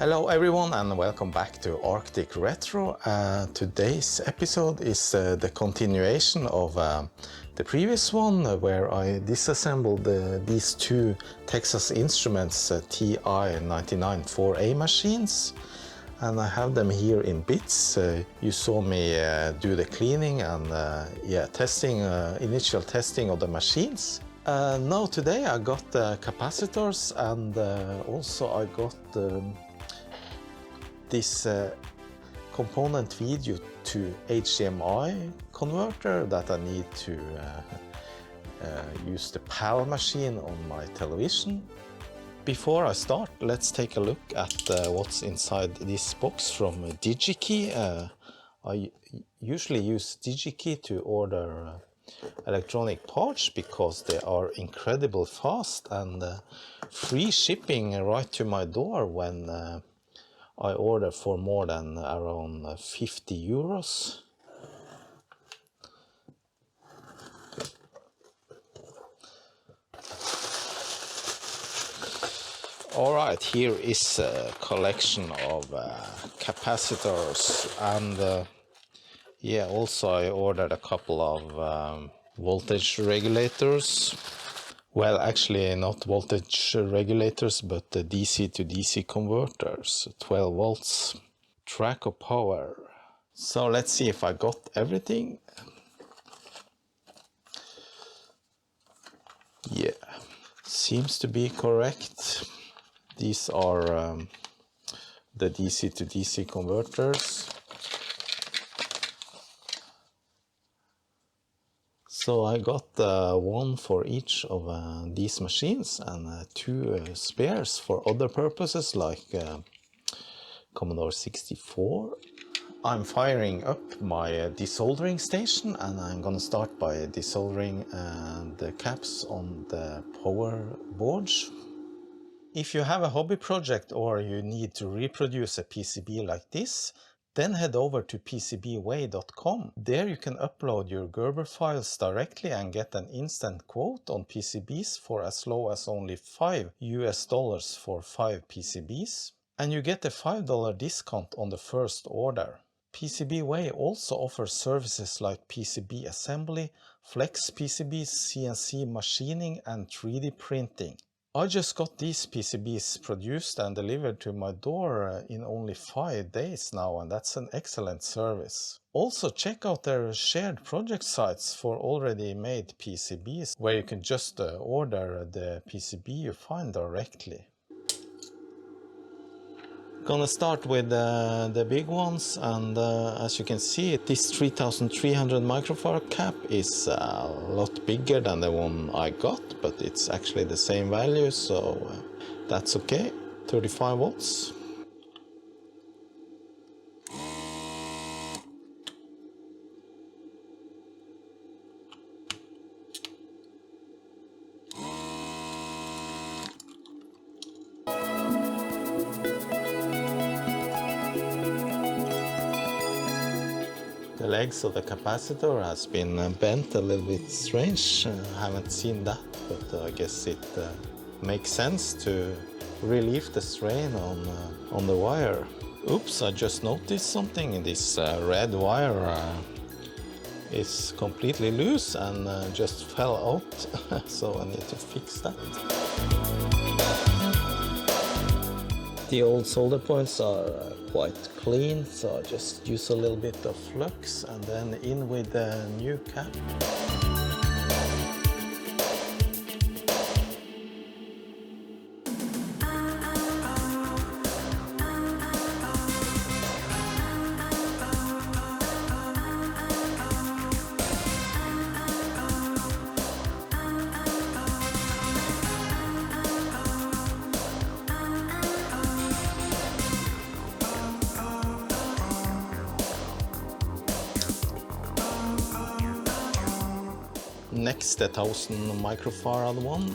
Hello everyone and welcome back to Arctic Retro. Today's episode is the continuation of the previous one where I disassembled these two Texas Instruments TI99 4A machines, and I have them here in bits. You saw me do the cleaning and initial testing of the machines. Now today I got capacitors, and also I got this component video to HDMI converter that I need to use the PAL machine on my television. Before I start, let's take a look at what's inside this box from DigiKey. I usually use DigiKey to order electronic parts because they are incredibly fast and free shipping right to my door when I order for more than around 50 euros. Alright, here is a collection of capacitors, and also I ordered a couple of voltage regulators. Well, actually not voltage regulators, but the DC to DC converters, 12 volts, track of power. So let's see if I got everything. Yeah, seems to be correct. These are the DC to DC converters. So I got one for each of these machines and two spares for other purposes like Commodore 64. I'm firing up my desoldering station, and I'm gonna start by desoldering the caps on the power boards. If you have a hobby project or you need to reproduce a PCB like this, then head over to PCBWay.com. There you can upload your Gerber files directly and get an instant quote on PCBs for as low as only $5 US for 5 PCBs. And you get a $5 discount on the first order. PCBWay also offers services like PCB assembly, flex PCBs, CNC machining and 3D printing. I just got these PCBs produced and delivered to my door in only 5 days now, and that's an excellent service. Also check out their shared project sites for already made PCBs, where you can just order the PCB you find directly. Gonna start with the big ones, and as you can see, this 3300 microfarad cap is a lot bigger than the one I got, but it's actually the same value, so that's okay. 35 volts. The legs of the capacitor has been bent a little bit strange. I haven't seen that, but I guess it makes sense to relieve the strain on the wire. Oops, I just noticed something. This red wire is completely loose and just fell out, so I need to fix that. The old solder points are quite clean, so I just use a little bit of flux and then in with the new cap. Next, the 1000 microfarad one.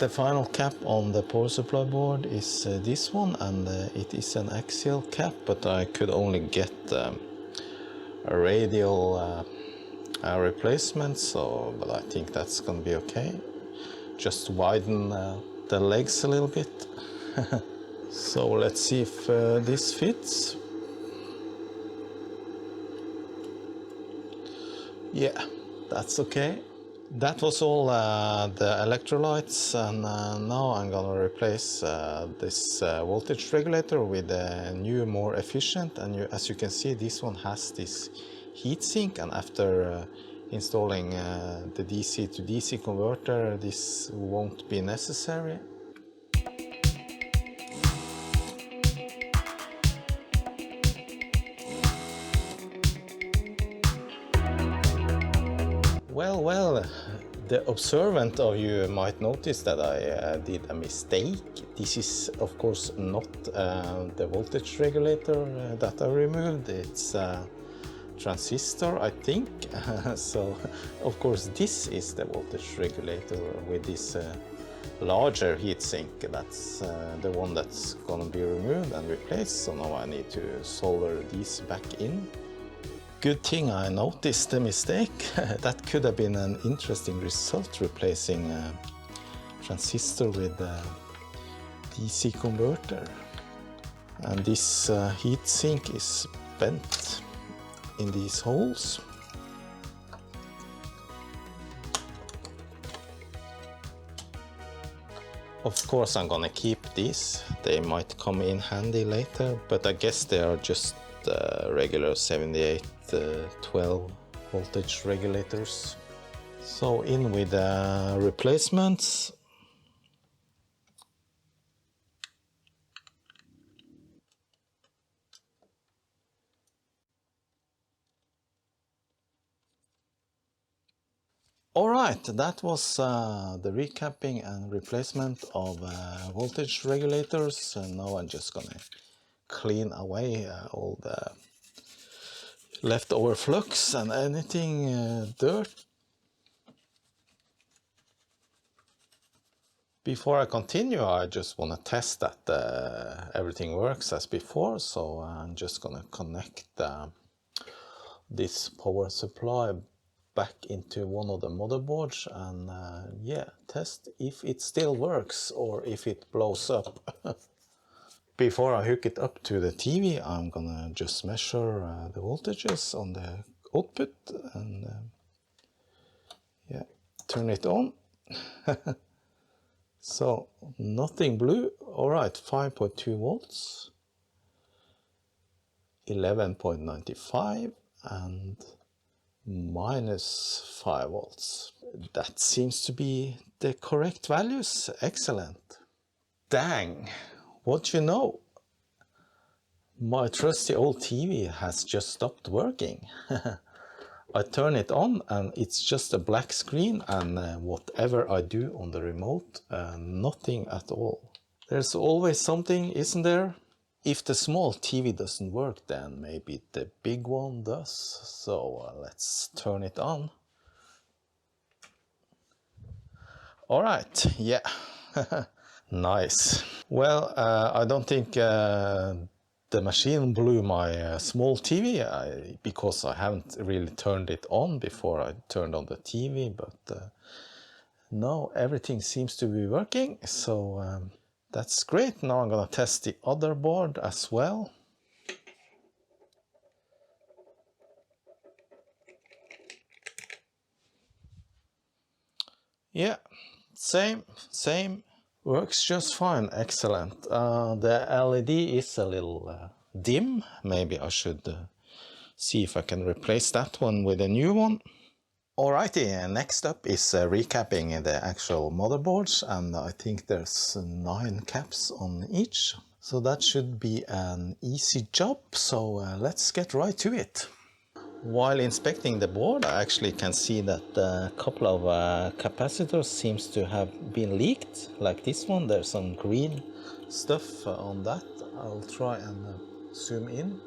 The final cap on the power supply board is this one, and it is an axial cap, but I could only get a radial replacement, so but I think that's gonna be okay. Just widen the legs a little bit. So let's see if this fits. Yeah, that's okay. That was all the electrolytes, and now I'm gonna replace this voltage regulator with a new, more efficient, and as you can see, this one has this heatsink, and after installing the DC to DC converter, this won't be necessary. Well, the observant of you might notice that I did a mistake. This is of course not the voltage regulator that I removed. It's a transistor, I think. So of course this is the voltage regulator with this larger heatsink. That's the one that's gonna be removed and replaced. So now I need to solder these back in. Good thing I noticed the mistake. That could have been an interesting result, replacing a transistor with a DC converter. And this heatsink is bent in these holes. Of course I'm gonna keep these. They might come in handy later, but I guess they are just regular 7812 voltage regulators. So in with the replacements. Alright, that was the recapping and replacement of voltage regulators, and now I'm just gonna clean away all the leftover flux and anything dirt. Before I continue, I just want to test that everything works as before, so I'm just gonna connect this power supply back into one of the motherboards and yeah, test if it still works or if it blows up. Before I hook it up to the TV, I'm gonna just measure the voltages on the output and yeah, turn it on. So nothing blue. Alright, 5.2 volts, 11.95 and minus 5 volts. That seems to be the correct values. Excellent. Dang, what you know? My trusty old TV has just stopped working. I turn it on and it's just a black screen, and whatever I do on the remote, nothing at all. There's always something, isn't there? If the small TV doesn't work, then maybe the big one does. So let's turn it on. All right, yeah, nice. Well, I don't think the machine blew my small TV because I haven't really turned it on before I turned on the TV, but no, everything seems to be working, so that's great. Now I'm gonna test the other board as well. Yeah, same, works just fine. Excellent. The LED is a little dim. Maybe I should see if I can replace that one with a new one. Alrighty, next up is recapping the actual motherboards, and I think there's 9 caps on each. So that should be an easy job, so let's get right to it. While inspecting the board, I actually can see that a couple of capacitors seems to have been leaked, like this one. There's some green stuff on that. I'll try and zoom in.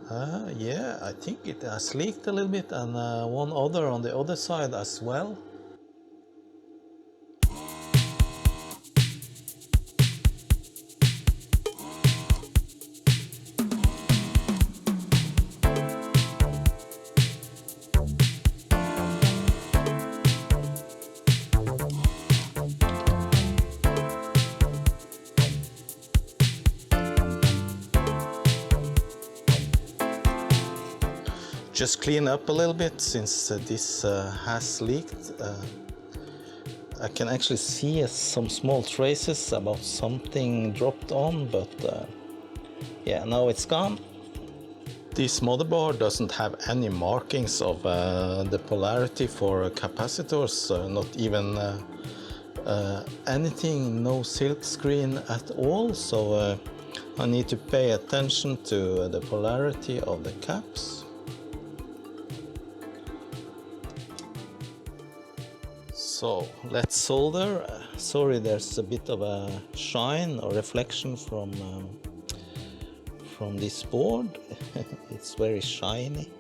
Yeah, I think it has leaked a little bit, and one other on the other side as well. Just clean up a little bit since this has leaked. I can actually see some small traces about something dropped on, but yeah, now it's gone. This motherboard doesn't have any markings of the polarity for capacitors, not even anything, no silk screen at all, so I need to pay attention to the polarity of the caps. So let's solder. Sorry, there's a bit of a shine or reflection from this board. It's very shiny.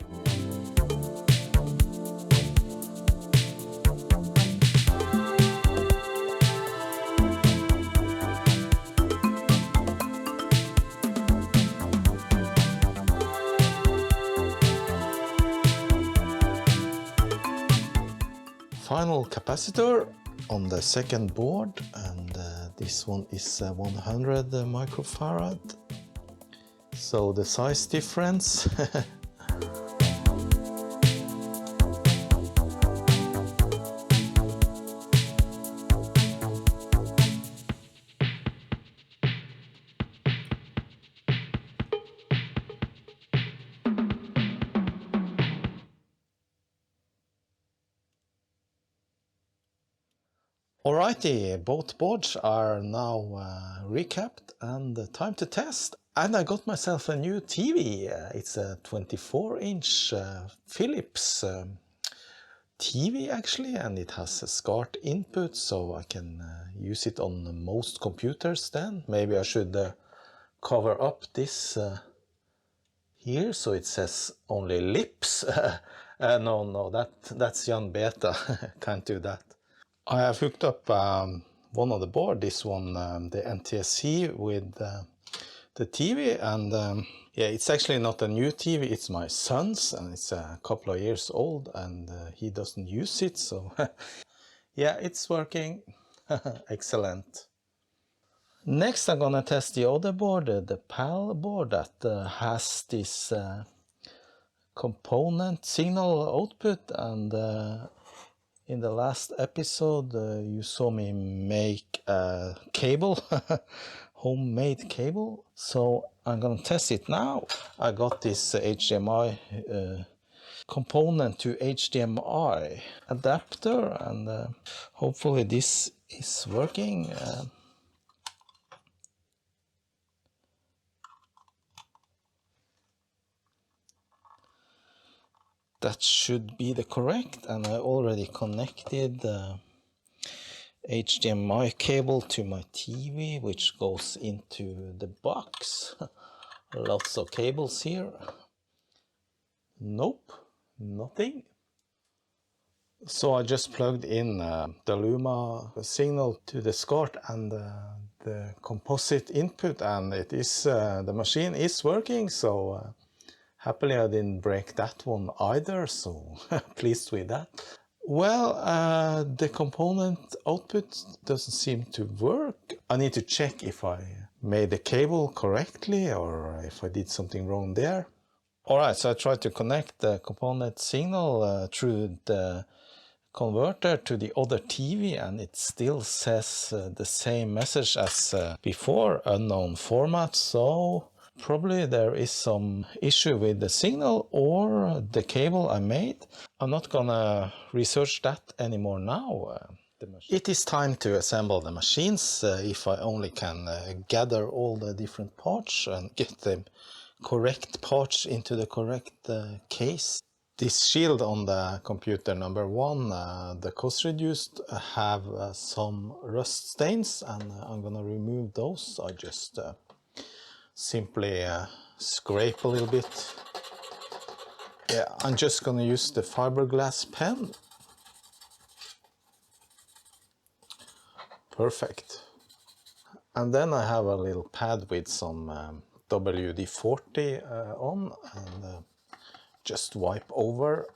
Final capacitor on the second board, and this one is 100 microfarad. So the size difference. Alrighty, both boards are now recapped and time to test. And I got myself a new TV. It's a 24-inch Philips TV actually, and it has a SCART input, so I can use it on most computers then. Maybe I should cover up this here so it says only lips. No, that's Jan Beta. Can't do that. I have hooked up one of the board, this one, the NTSC with the TV, and yeah, it's actually not a new TV, it's my son's, and it's a couple of years old, and he doesn't use it, so yeah, it's working. Excellent. Next I'm gonna test the other board, the PAL board that has this component signal output, and in the last episode you saw me make a cable, homemade cable, so I'm gonna test it now. I got this HDMI component to HDMI adapter, and hopefully this is working. That should be the correct, and I already connected the HDMI cable to my TV, which goes into the box. Lots of cables here. Nope, nothing. So I just plugged in the Luma signal to the SCART and the composite input, and it is the machine is working, so happily I didn't break that one either, so pleased with that. Well, the component output doesn't seem to work. I need to check if I made the cable correctly or if I did something wrong there. Alright, so I tried to connect the component signal through the converter to the other TV, and it still says the same message as before, unknown format, so probably there is some issue with the signal or the cable I made. I'm not gonna research that anymore now. It is time to assemble the machines, if I only can gather all the different parts and get the correct parts into the correct case. This shield on the computer number one, the cost reduced, have some rust stains, and I'm gonna remove those. I just simply scrape a little bit Yeah, I'm just gonna use the fiberglass pen. Perfect. And then I have a little pad with some WD-40 on, and just wipe over.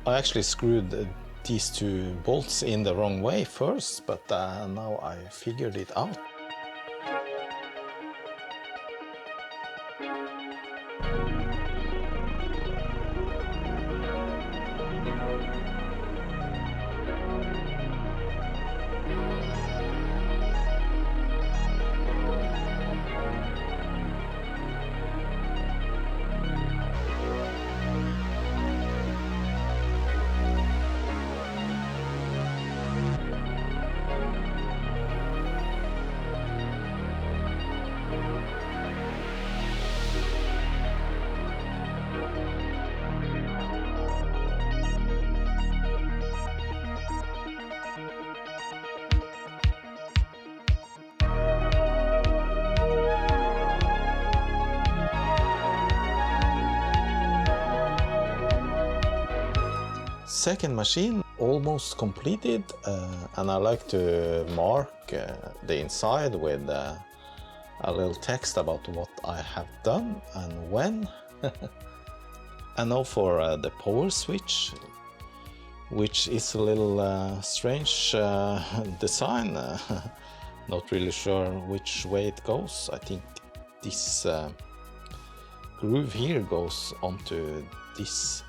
I actually screwed these two bolts in the wrong way first, but now I figured it out. Second machine almost completed, and I like to mark the inside with a little text about what I have done and when. And now for the power switch, which is a little strange design. Not really sure which way it goes. I think this groove here goes onto this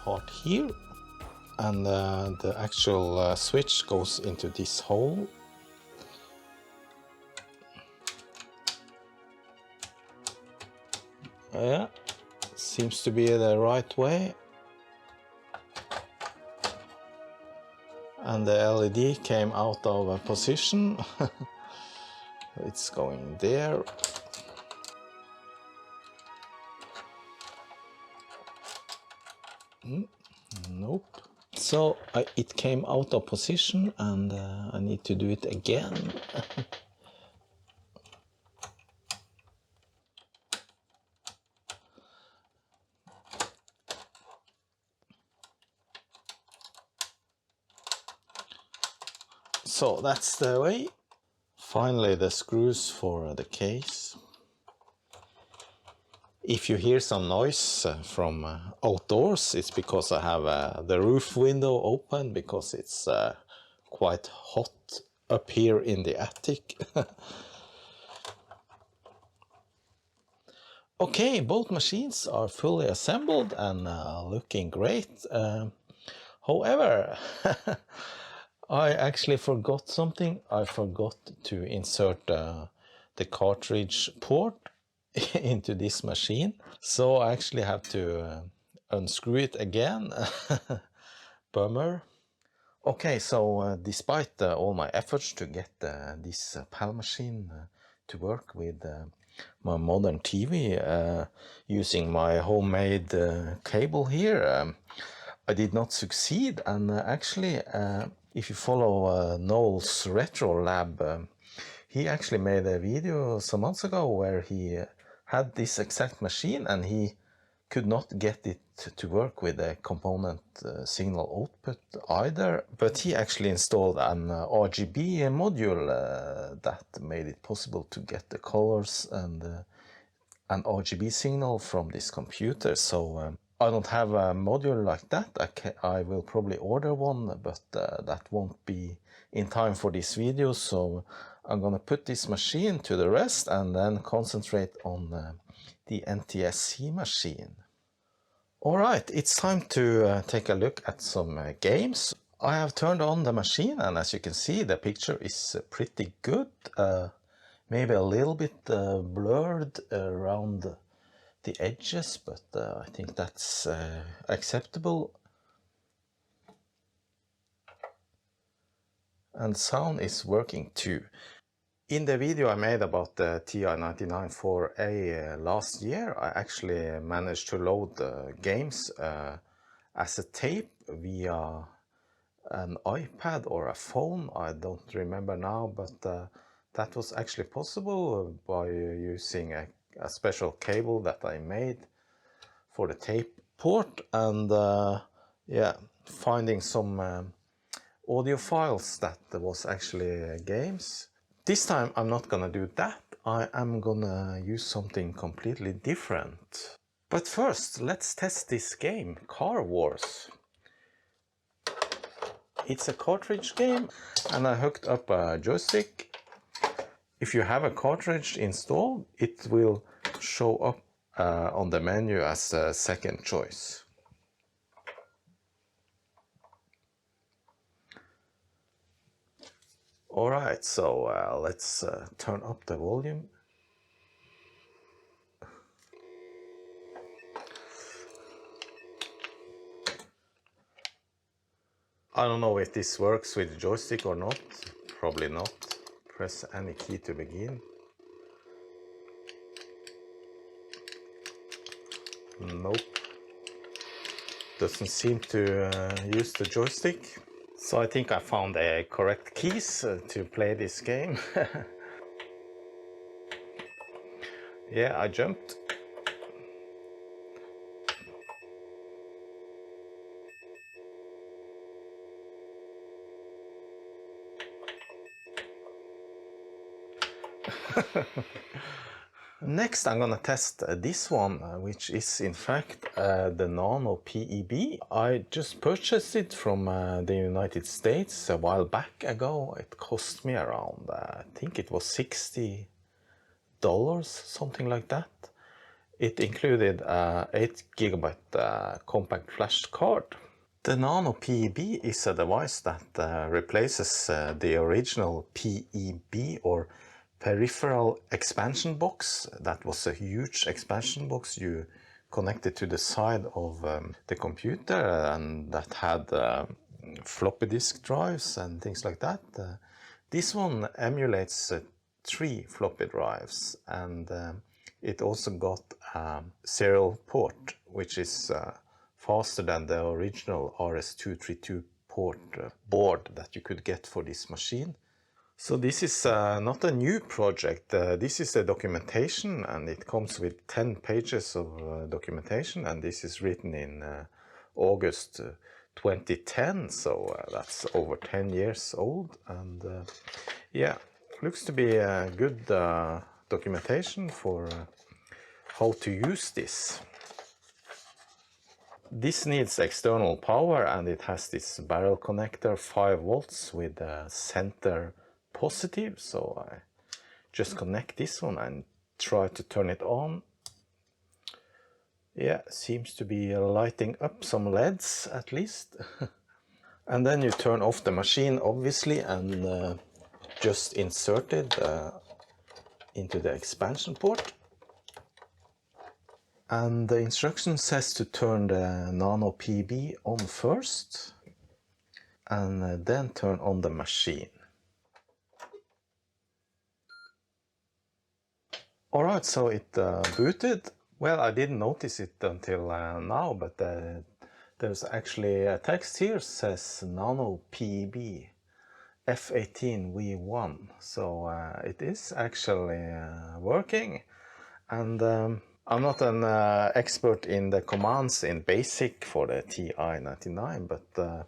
part here, and the actual switch goes into this hole. Yeah, seems to be the right way. And the LED came out of position. It's going there. Nope. So it came out of position, and I need to do it again. So that's the way. Finally, the screws for the case. If you hear some noise from outdoors, it's because I have the roof window open, because it's quite hot up here in the attic. Okay, both machines are fully assembled and looking great. However, I actually forgot something. I forgot to insert the cartridge port into this machine. So I actually have to unscrew it again. Bummer. Okay, so despite all my efforts to get this PAL machine to work with my modern TV using my homemade cable here, I did not succeed. And actually, if you follow Noel's Retro Lab, he actually made a video some months ago where he had this exact machine, and he could not get it to work with a component signal output either, but he actually installed an RGB module that made it possible to get the colors and an RGB signal from this computer. So I don't have a module like that. I will probably order one, but that won't be in time for this video. So I'm gonna put this machine to the rest and then concentrate on the NTSC machine. Alright, it's time to take a look at some games. I have turned on the machine, and as you can see the picture is pretty good. Maybe a little bit blurred around the edges, but I think that's acceptable. And sound is working too. In the video I made about the TI99 4A last year, I actually managed to load the games as a tape via an iPad or a phone. I don't remember now, but that was actually possible by using a special cable that I made for the tape port, and yeah, finding some audio files that was actually games. This time I'm not gonna do that. I am gonna use something completely different. But first, let's test this game, Car Wars. It's a cartridge game, and I hooked up a joystick. If you have a cartridge installed, it will show up on the menu as a second choice. Alright, so let's turn up the volume. I don't know if this works with the joystick or not. Probably not. Press any key to begin. Nope. Doesn't seem to use the joystick. So I think I found the correct keys to play this game. Yeah, I jumped. Next I'm gonna test this one, which is in fact the NanoPEB. I just purchased it from the United States a while back ago. It cost me around, I think it was $60, something like that. It included 8 GB compact flash card. The NanoPEB is a device that replaces the original PEB, or peripheral expansion box. That was a huge expansion box you connected to the side of the computer, and that had floppy disk drives and things like that. This one emulates 3 floppy drives, and it also got a serial port, which is faster than the original RS-232 port board that you could get for this machine. So this is not a new project. This is a documentation, and it comes with 10 pages of documentation, and this is written in August 2010, so that's over 10 years old. And yeah, looks to be a good documentation for how to use this. This needs external power, and it has this barrel connector, 5 volts with a center positive. So I just connect this one and try to turn it on. Yeah, seems to be lighting up some LEDs at least. And then you turn off the machine, obviously, and just insert it into the expansion port. And the instruction says to turn the NanoPEB on first, and then turn on the machine. Alright, so it booted. Well, I didn't notice it until now, but there's actually a text here says NanoPEB F18V1. So it is actually working. And I'm not an expert in the commands in BASIC for the TI99, but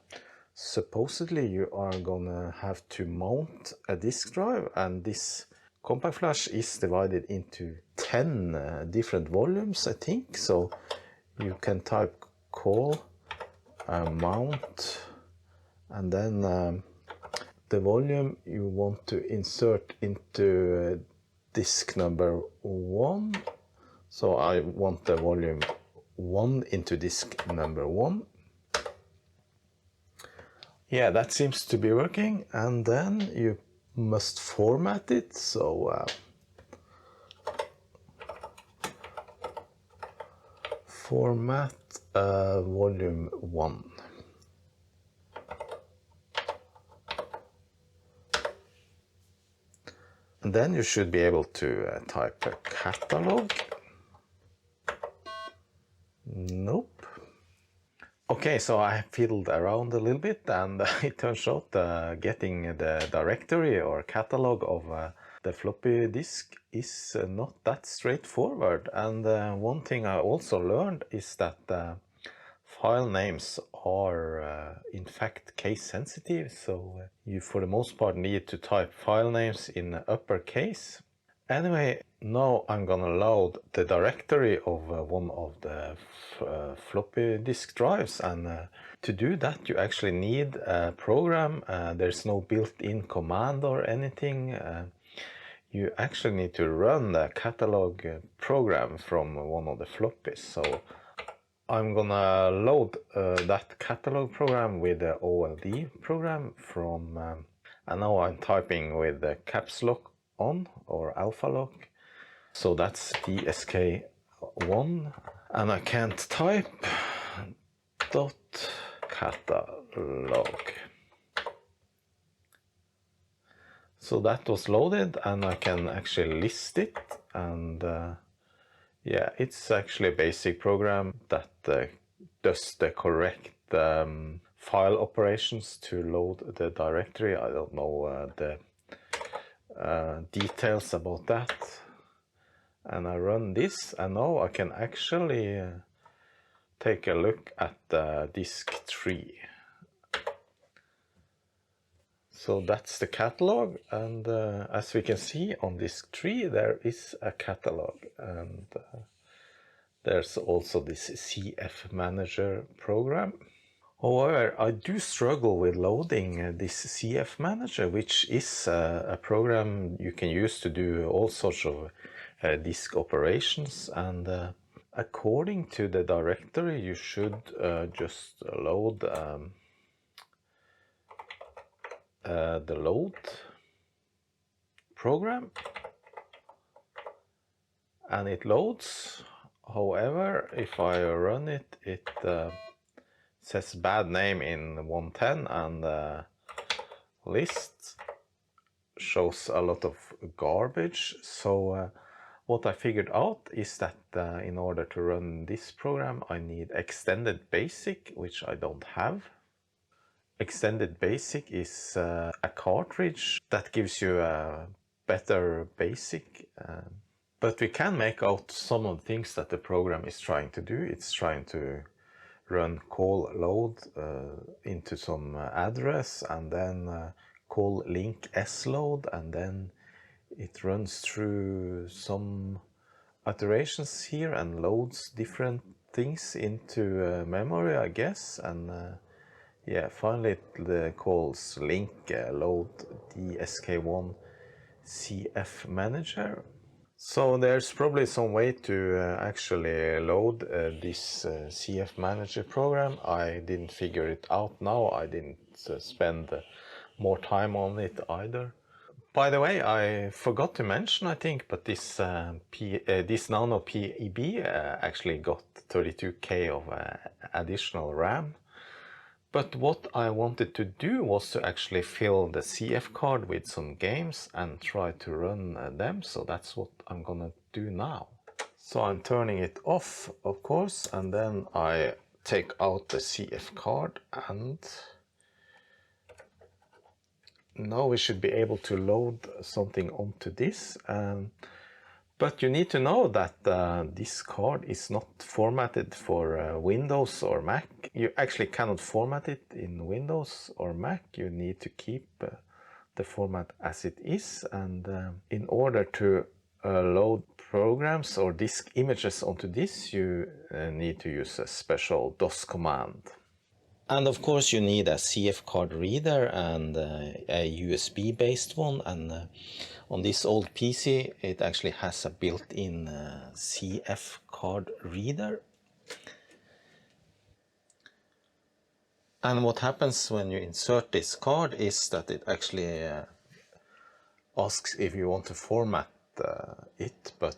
supposedly you are gonna have to mount a disk drive, and this compact flash is divided into 10 different volumes, I think. So you can type call mount, and then the volume you want to insert into disk number 1. So I want the volume 1 into disk number 1. Yeah, that seems to be working, and then you must format it. So format volume 1. And then you should be able to type a catalog. Nope. Okay, so I fiddled around a little bit, and it turns out getting the directory or catalog of the floppy disk is not that straightforward. And one thing I also learned is that file names are in fact case sensitive, so you for the most part need to type file names in uppercase. Anyway, now I'm gonna load the directory of one of the floppy disk drives, and to do that you actually need a program. There's no built-in command or anything. You actually need to run the catalog program from one of the floppies. So I'm gonna load that catalog program with the OLD program from, and now I'm typing with the caps lock on or alpha lock. So that's DSK1, and I can't type dot catalog. So that was loaded, and I can actually list it, and yeah, it's actually a basic program that does the correct file operations to load the directory. I don't know the details about that. And I run this, and now I can actually take a look at disk 3. So that's the catalog, and as we can see on disk 3 there is a catalog, and there's also this CF Manager program. However, I do struggle with loading this CF Manager, which is a program you can use to do all sorts of disk operations, and according to the directory you should just load the load program, and it loads. However, if I run it, it says bad name in 110, and list shows a lot of garbage. So what I figured out is that in order to run this program I need Extended Basic, which I don't have. Extended Basic is a cartridge that gives you a better basic, but we can make out some of the things that the program is trying to do. It's trying to run call load into some address, and then call link sload, and then it runs through some iterations here and loads different things into memory, I guess, and yeah, finally it calls link load DSK1 CF Manager. So there's probably some way to actually load this CF Manager program. I didn't figure it out now. I didn't spend more time on it either. By the way, I forgot to mention, I think, but this this NanoPEB actually got 32K of additional RAM. But what I wanted to do was to actually fill the CF card with some games and try to run them. So that's what I'm gonna do now. So I'm turning it off, of course, and then I take out the CF card, and now we should be able to load something onto this. But you need to know that this card is not formatted for Windows or Mac. You actually cannot format it in Windows or Mac. You need to keep the format as it is, and in order to load programs or disk images onto this, you need to use a special DOS command. And of course you need a CF card reader and a USB based one, and on this old PC it actually has a built-in CF card reader. And what happens when you insert this card is that it actually asks if you want to format it, but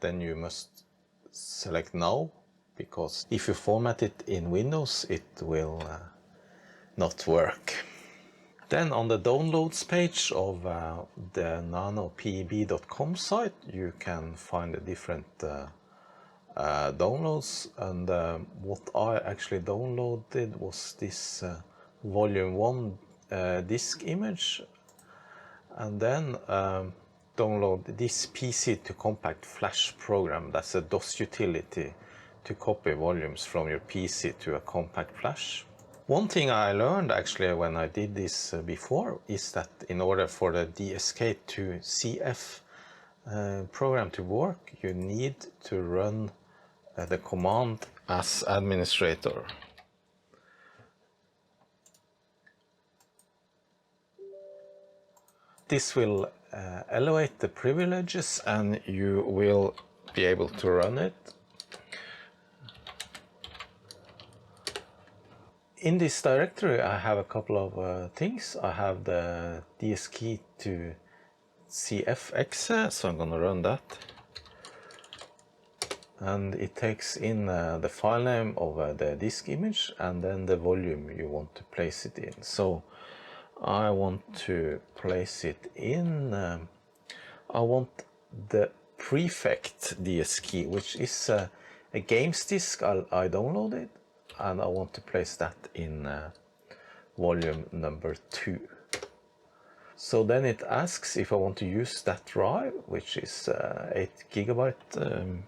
then you must select no, because if you format it in Windows, it will not work. Then on the downloads page of the nanopeb.com site, you can find the different downloads, and what I actually downloaded was this volume 1 disk image, and then download this PC to compact flash program. That's a DOS utility to copy volumes from your PC to a compact flash. One thing I learned actually when I did this before is that in order for the DSK to CF program to work, you need to run the command as administrator. This will elevate the privileges and you will be able to run it. In this directory I have a couple of things. I have the DSK to CF so I'm gonna run that. And it takes in the file name of the disk image and then the volume you want to place it in. So I want to place it in, I want the prefect DSK, which is a games disk I downloaded, and I want to place that in volume number 2. So then it asks if I want to use that drive, which is 8 GB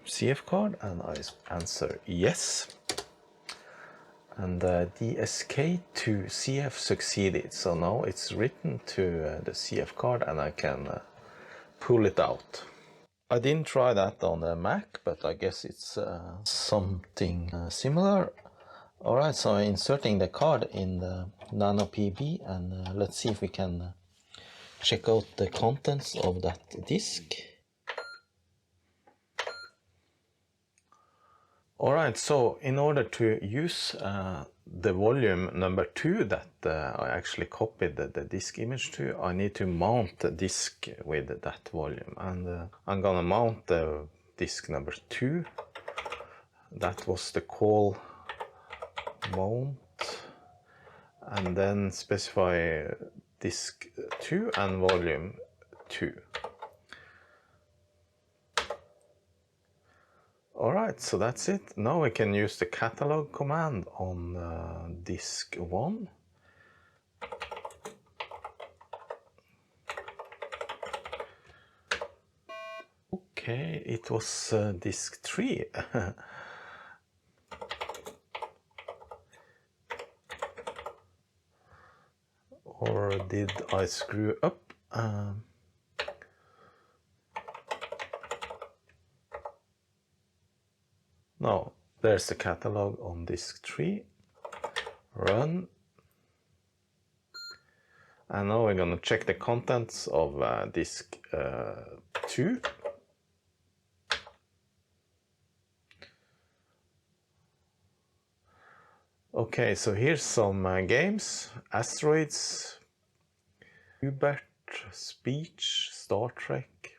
CF card, and I answer yes. And DSK to CF succeeded, so now it's written to the CF card and I can pull it out. I didn't try that on the Mac, but I guess it's something similar. Alright, so I'm inserting the card in the NanoPEB, and let's see if we can check out the contents of that disk. Alright, so in order to use the volume number 2 that I actually copied the disk image to, I need to mount the disk with that volume. And I'm gonna mount the disk number 2. That was the call mount. And then specify disk 2 and volume 2. Alright, so that's it. Now we can use the catalog command on disk 1. Okay, it was disk 3. Or did I screw up? No, there's the catalog on disk 3. Run. And now we're going to check the contents of disk 2. Okay, so here's some games. Asteroids, Hubert, Speech, Star Trek.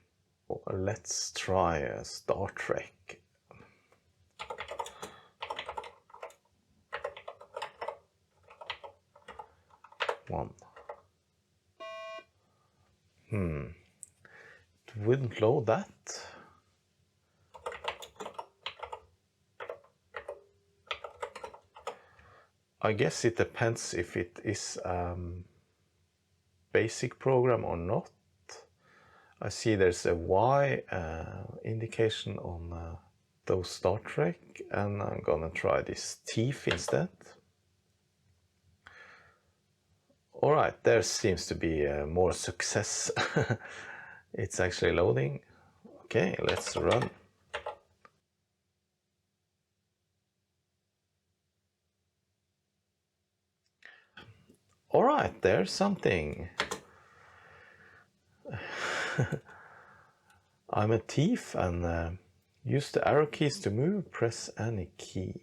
Let's try Star Trek. One. It wouldn't load that. I guess it depends if it is basic program or not. I see there's a Y indication on those Star Trek, and I'm gonna try this Thief instead. Alright, there seems to be more success. It's actually loading. Okay, let's run. Alright, there's something. I'm a thief, and Use the arrow keys to move, press any key.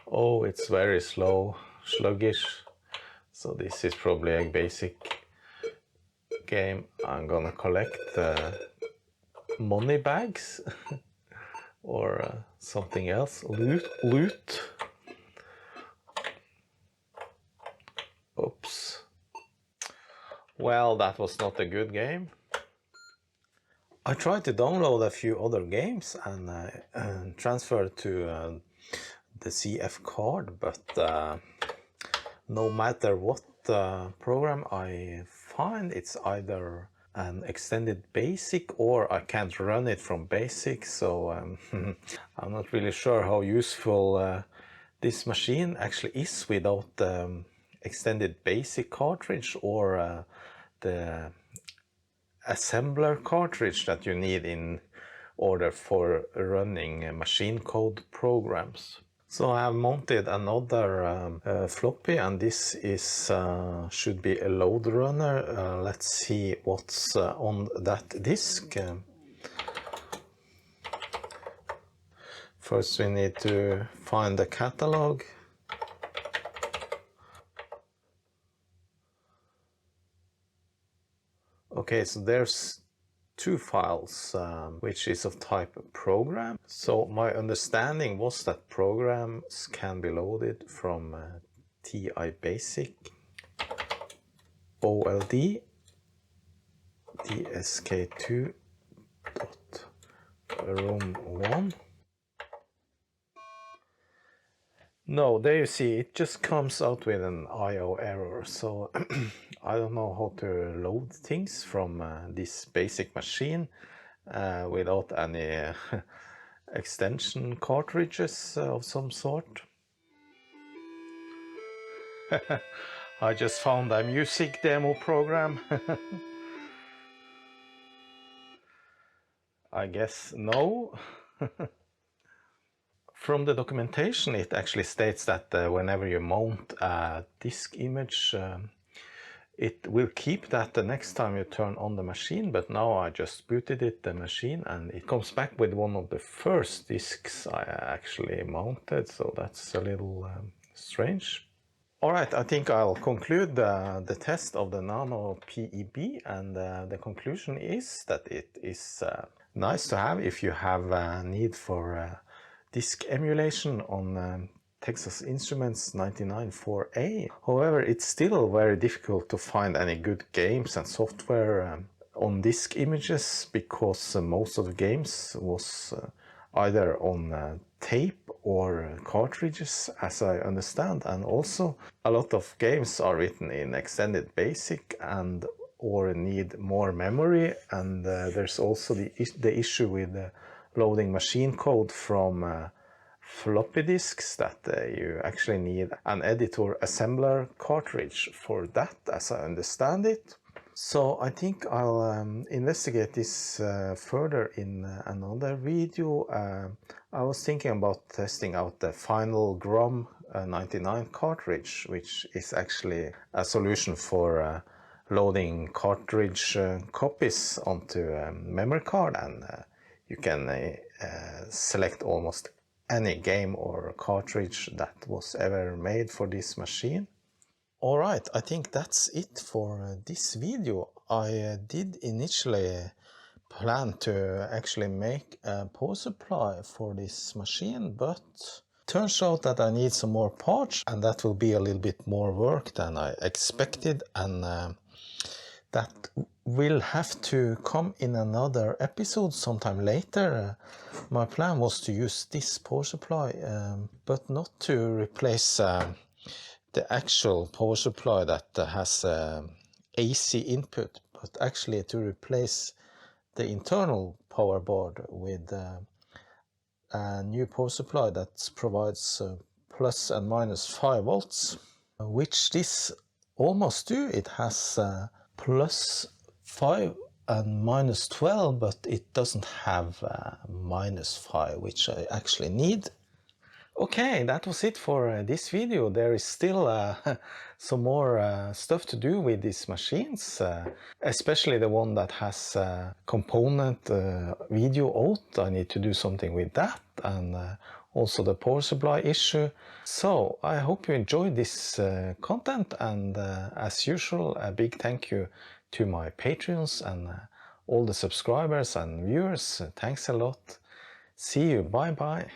Oh, it's very slow, sluggish. So this is probably a basic game. I'm gonna collect money bags or something else. Loot. Oops. Well, that was not a good game. I tried to download a few other games and transfer to the CF card, but no matter what program I find, it's either an extended basic or I can't run it from basic, so I'm not really sure how useful this machine actually is without extended basic cartridge or the assembler cartridge that you need in order for running machine code programs. So I have mounted another floppy, and this is should be a load runner. Let's see what's on that disk. First we need to find the catalog. Okay, so there's two files, which is of type program. So my understanding was that programs can be loaded from TI basic, OLD, dsk2.rom1. No, there you see, it just comes out with an IO error. So I don't know how to load things from this basic machine without any extension cartridges of some sort. I just found a music demo program. I guess no. From the documentation, it actually states that whenever you mount a disk image, it will keep that the next time you turn on the machine, but now I just booted the machine, and it comes back with one of the first disks I actually mounted, so that's a little strange. Alright, I think I'll conclude the test of the NanoPEB, and the conclusion is that it is nice to have if you have a need for disk emulation on Texas Instruments 99.4A. However, it's still very difficult to find any good games and software on disk images, because most of the games was either on tape or cartridges, as I understand, and also a lot of games are written in extended basic and or need more memory, and there's also the issue with loading machine code from floppy disks, that you actually need an editor assembler cartridge for that, as I understand it. So I think I'll investigate this further in another video. I was thinking about testing out the final GROM 99 cartridge, which is actually a solution for loading cartridge copies onto a memory card, and you can select almost any game or cartridge that was ever made for this machine. Alright, I think that's it for this video. I did initially plan to actually make a power supply for this machine, but turns out that I need some more parts, and that will be a little bit more work than I expected, and that will have to come in another episode sometime later. My plan was to use this power supply, but not to replace the actual power supply that has AC input, but actually to replace the internal power board with a new power supply that provides plus and minus 5 volts, which this almost do. It has plus 5 and -12, but it doesn't have -5, which I actually need. Okay, that was it for this video. There is still some more stuff to do with these machines, especially the one that has component video out. I need to do something with that, and also the power supply issue. So I hope you enjoyed this content, and as usual, a big thank you to my Patreons and all the subscribers and viewers. Thanks a lot. See you. Bye bye.